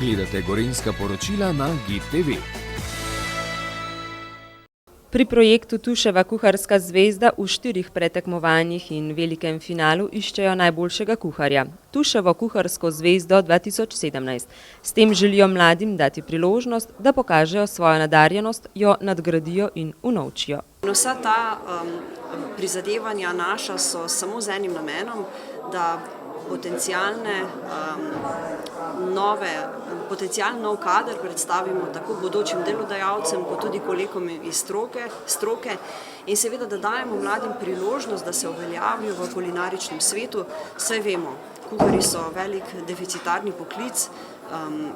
Gledate Gorenjska poročila na GID TV. Pri projektu Tuševa kuharska zvezda v 4 pretekmovanjih in velikem finalu iščejo najboljšega kuharja. Tuševo kuharsko zvezdo 2017. S tem želijo mladim dati priložnost, da pokažejo svojo nadarjenost, jo nadgradijo in unovčijo. Vsa ta prizadevanja naša so samo z enim namenom, da potencialni nov kader predstavimo tako bodočim delodajalcem, kot tudi kolegom iz stroke in seveda, da dajemo mladim priložnost, da se uveljavijo v kulinaričnem svetu. Saj vemo, kuharji so velik deficitarni poklic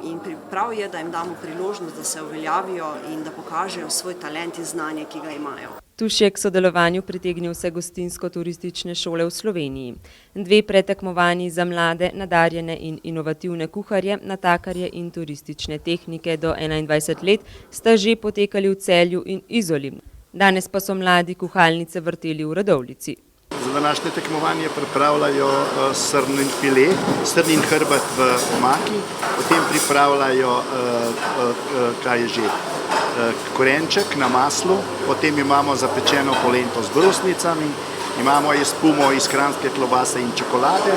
in prav je, da jim damo priložnost, da se uveljavijo in da pokažejo svoj talent in znanje, ki ga imajo. Tuš je k sodelovanju pritegnil vse gostinsko-turistične šole v Sloveniji. 2 pretekmovanji za mlade, nadarjene in inovativne kuharje, natakarje in turistične tehnike do 21 let sta že potekali v Celju in Izoli. Danes pa so mladi kuhalnice vrteli v Radovljici. Za današnje tekmovanje pripravljajo srnin file, srnin hrbet v omaki, potem pripravljajo korenček na maslu, potem imamo zapečeno polento z brusnicami, imamo espumo iz kranjske klobase in čokolade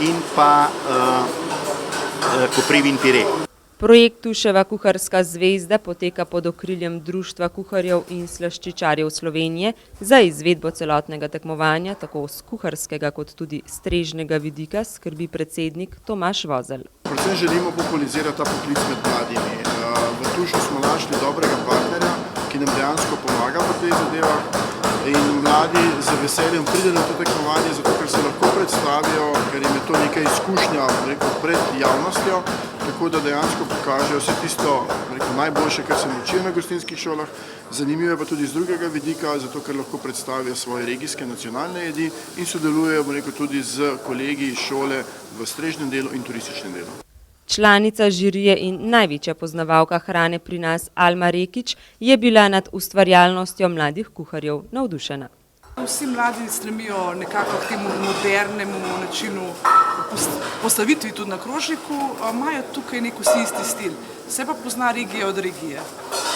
in pa koprivin pire. Projekt Tuševa kuharska zvezda poteka pod okriljem Društva kuharjev in slaščičarjev Slovenije. Za izvedbo celotnega tekmovanja, tako s kuharskega kot tudi strežnega vidika, skrbi predsednik Tomaž Vozelj. Predvsem želimo popularizirati ta poklic med mladimi. V Tušu smo našli dobrega partnerja, ki nam dejansko pomaga v teh zadevah in mladi z veseljem pridejo na to tekmovanje, zato ker se lahko predstavijo, ker jim je to neka izkušnja pred javnostjo, tako da dejansko pokažejo vse tisto najboljše, kar se naučijo na gostinskih šolah. Zanimivo je pa tudi z drugega vidika, zato ker lahko predstavijo svoje regijske nacionalne jedi in sodelujejo tudi z kolegi iz šole v strežnem delu in turističnem delu. Članica žirije in največja poznavalka hrane pri nas Alma Rekić je bila nad ustvarjalnostjo mladih kuharjev navdušena. Vsi mladi stremijo nekako k temu modernemu načinu postavitvi tudi na krožniku, imajo tukaj nek vsi isti stil. Se pa pozna regija od regije.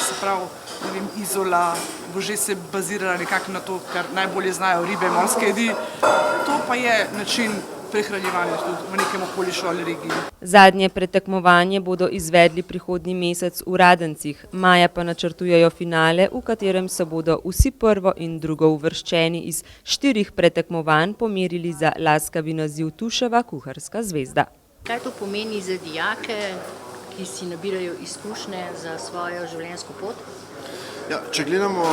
Se pravi, Izola bo že se bazirala nekako na to, kar najbolje znajo ribe, morske jedi. To pa je način prehranjevanja tudi v nekem okolišu ali regiji. Zadnje pretekmovanje bodo izvedli prihodnji mesec v Radencih, maja pa načrtujejo finale, v katerem se bodo vsi prvo in drugo uvrščeni iz 4 pretekmovanj pomerili za laskavi naziv Tuševa kuharska zvezda. Kaj to pomeni za dijake, ki si nabirajo izkušnje za svojo življenjsko pot? Ja, če gledamo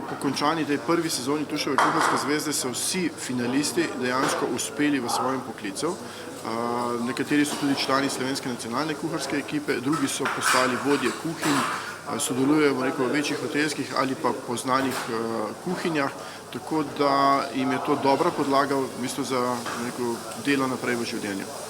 po končani tej prvi sezoni Tuševe kuharske zvezde, so vsi finalisti dejansko uspeli v svojem poklicu. Nekateri so tudi člani slovenske nacionalne kuharske ekipe, drugi so postali vodje kuhinj, sodelujejo v večjih hotelskih ali pa poznanih kuhinjah, tako da jim je to dobra podlaga v bistvu za delo naprej v življenju.